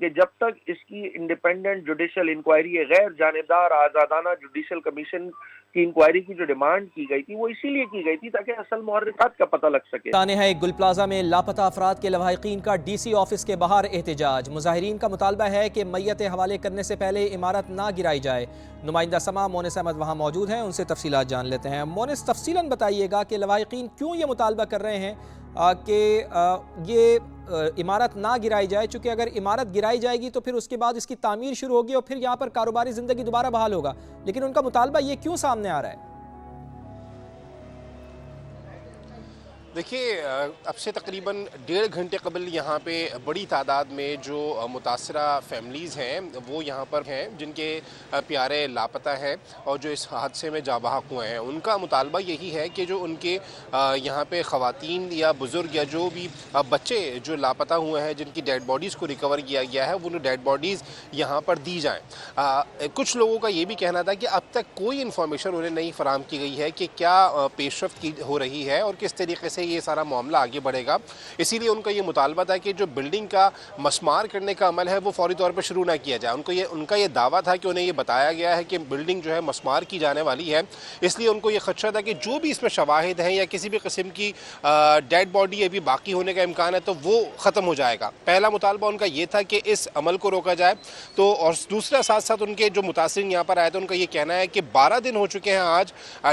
کہ جب تک اس کی انڈیپینڈنٹ جوڈیشل انکوائری غیر جانبدار آزادانہ جوڈیشل کمیشن کی انکوائری کی جو ڈیمانڈ کی گئی تھی وہ اسی لیے کی گئی تھی تاکہ اصل محرکات کا پتہ لگ سکے۔ سانحہ گل پلازہ میں لاپتہ افراد کے لواحقین کا ڈی سی آفس کے باہر احتجاج، مظاہرین کا مطالبہ ہے کہ میتیں حوالے کرنے سے پہلے عمارت نہ گرائی جائے۔ نمائندہ سما مونس احمد وہاں موجود ہیں، ان سے تفصیلات جان لیتے ہیں۔ مونس، تفصیلاً بتائیے گا کہ لواحقین کیوں یہ مطالبہ کر رہے ہیں کہ یہ عمارت نہ گرائی جائے، چونکہ اگر عمارت گرائی جائے گی تو پھر اس کے بعد اس کی تعمیر شروع ہوگی اور پھر یہاں پر کاروباری زندگی دوبارہ بحال ہوگا، لیکن ان کا مطالبہ یہ کیوں سامنے آ رہا ہے؟ دیکھیے، اب سے تقریباً 1.5 گھنٹے قبل یہاں پہ بڑی تعداد میں جو متاثرہ فیملیز ہیں وہ یہاں پر ہیں، جن کے پیارے لاپتہ ہیں اور جو اس حادثے میں جاں بحق ہوئے ہیں۔ ان کا مطالبہ یہی ہے کہ جو ان کے یہاں پہ خواتین یا بزرگ یا جو بھی بچے جو لاپتہ ہوئے ہیں، جن کی ڈیڈ باڈیز کو ریکور کیا گیا ہے، وہ ڈیڈ باڈیز یہاں پر دی جائیں۔ کچھ لوگوں کا یہ بھی کہنا تھا کہ اب تک کوئی انفارمیشن انہیں نہیں فراہم کی گئی ہے کہ کیا پیش رفت کی ہو رہی ہے اور کس طریقے سے یہ سارا معاملہ آگے بڑھے گا۔ اسی لیے ان کا یہ مطالبہ تھا کہ جو بلڈنگ کا مسمار کرنے کا عمل ہے وہ فوری طور پر شروع نہ کیا جائے۔ ان کا یہ دعویٰ تھا کہ انہیں یہ بتایا گیا ہے کہ بلڈنگ جو ہے مسمار کی جانے والی ہے، اس لیے ان کو یہ خدشہ تھا کہ جو بھی اس میں شواہد ہیں یا کسی بھی قسم کی ڈیڈ باڈی ابھی باقی ہونے کا امکان ہے تو وہ ختم ہو جائے گا۔ پہلا مطالبہ ان کا یہ تھا کہ اس عمل کو روکا جائے، تو اور دوسرا ساتھ ساتھ ان کے جو متاثرین یہاں پر آئے تھے ان کا یہ کہنا ہے کہ 12 دن ہو چکے ہیں آج،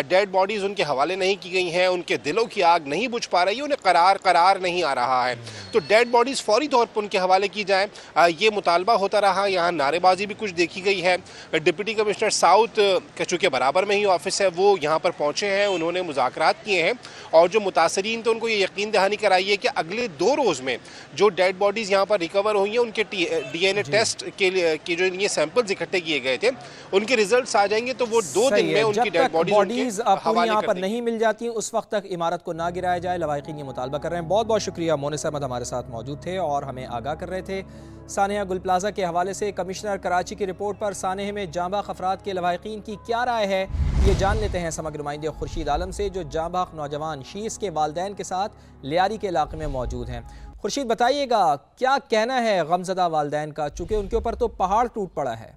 ڈیڈ باڈیز ان کے حوالے نہیں کی گئی ہیں، ان کے دلوں کی آگ نہیں بجھ پا رہی، انہیں قرار نہیں آ رہا ہے، تو ڈیڈ باڈیز فوری طور پر ان کے حوالے کی جائیں۔ یہ مطالبہ ہوتا رہا، یہاں نعرے بازی بھی کچھ دیکھی گئی ہے۔ ڈپٹی کمشنر ساؤتھ کا چونکہ برابر میں ہی آفس ہے، وہ یہاں پر پہنچے ہیں، انہوں نے مذاکرات کیے ہیں اور جو متاثرین تو ان کو یہ یقین دہانی کرائی ہے کہ اگلے 2 روز میں جو ڈیڈ باڈیز یہاں پر ریکور ہوئی ہیں ان کے ڈی این اے ٹیسٹ کے جو یہ سیمپلز اکٹھے کیے گئے تھے ان کے ریزلٹس آ جائیں گے تو وہ 2 دن میں ان کی ڈیڈ باڈیز پوری یہاں پر نہیں مل جاتی اس وقت تک عمارت کو نہ گرایا جائے۔ لواحقین یہ مطالبہ کر رہے ہیں۔ بہت بہت شکریہ، مونس احمد ہمارے ساتھ موجود تھے اور ہمیں آگاہ کر رہے تھے۔ سانحہ گل پلازہ کے حوالے سے کمشنر کراچی کی رپورٹ پر سانحہ میں جاں بحق افراد کے لواحقین کی کیا رائے ہے، یہ جان لیتے ہیں سماجی نمائندے خورشید عالم سے، جو جاں بحق نوجوان شیس کے والدین کے ساتھ لیاری کے علاقے میں موجود ہیں۔ خورشید، بتائیے گا کیا کہنا ہے غمزدہ والدین کا، چونکہ ان کے اوپر تو پہاڑ ٹوٹ پڑا ہے؟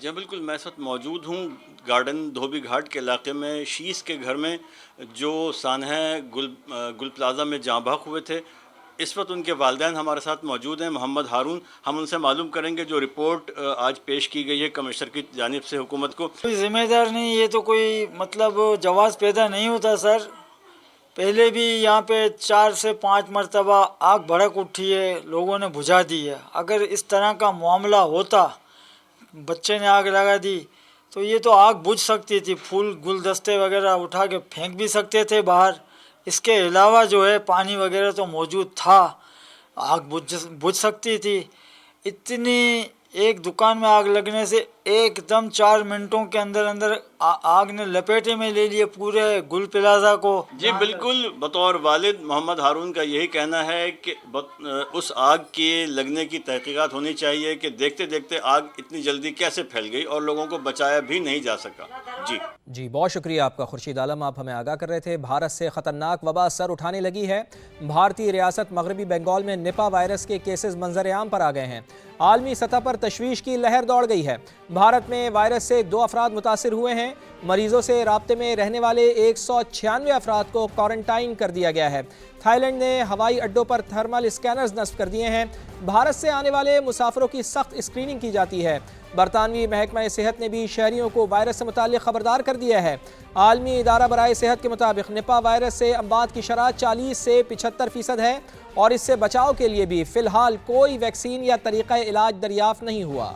جی بالکل، میں اس وقت موجود ہوں گارڈن دھوبی گھاٹ کے علاقے میں، شیس کے گھر میں، جو سانحہ گل پلازہ میں جاں بحق ہوئے تھے۔ اس وقت ان کے والدین ہمارے ساتھ موجود ہیں، محمد ہارون، ہم ان سے معلوم کریں گے جو رپورٹ آج پیش کی گئی ہے کمشنر کی جانب سے حکومت کو۔ کوئی ذمہ دار نہیں، یہ تو کوئی مطلب جواز پیدا نہیں ہوتا سر۔ پہلے بھی یہاں پہ 4 سے 5 مرتبہ آگ بھڑک اٹھی ہے، لوگوں نے بجھا دی ہے۔ اگر اس طرح کا معاملہ ہوتا، بچے نے آگ لگا دی تو یہ تو آگ بجھ سکتی تھی، پھول گلدستے وغیرہ اٹھا کے پھینک بھی سکتے تھے باہر۔ اس کے علاوہ جو ہے پانی وغیرہ تو موجود تھا، آگ بجھ سکتی تھی۔ اتنی ایک دکان میں آگ لگنے سے ایک دم 4 منٹوں کے اندر آگ نے لپیٹے میں لے لیے پورے گل پلازہ کو۔ جی بالکل، بطور والد محمد ہارون کا یہی کہنا ہے کہ اس آگ کے لگنے کی تحقیقات ہونی چاہیے کہ دیکھتے دیکھتے آگ اتنی جلدی کیسے پھیل گئی اور لوگوں کو بچایا بھی نہیں جا سکا۔ جی بہت شکریہ آپ کا خورشید عالم، آپ ہمیں آگاہ کر رہے تھے۔ بھارت سے خطرناک وبا سر اٹھانے لگی ہے۔ بھارتی ریاست مغربی بنگال میں نپا وائرس کے کیسز منظر عام پر آ گئے ہیں۔ عالمی سطح پر تشویش کی لہر دوڑ گئی ہے۔ بھارت میں وائرس سے 2 افراد متاثر ہوئے ہیں۔ مریضوں سے رابطے میں رہنے والے 196 افراد کو کوارنٹائن کر دیا گیا ہے۔ تھائی لینڈ نے ہوائی اڈوں پر تھرمل اسکینرز نصب کر دیے ہیں۔ بھارت سے آنے والے مسافروں کی سخت اسکریننگ کی جاتی ہے۔ برطانوی محکمہ صحت نے بھی شہریوں کو وائرس سے متعلق خبردار کر دیا ہے۔ عالمی ادارہ برائے صحت کے مطابق نپا وائرس سے اموات کی شرح 40 سے 75% ہے اور اس سے بچاؤ کے لیے بھی فی الحال کوئی ویکسین یا طریقہ علاج دریافت نہیں ہوا۔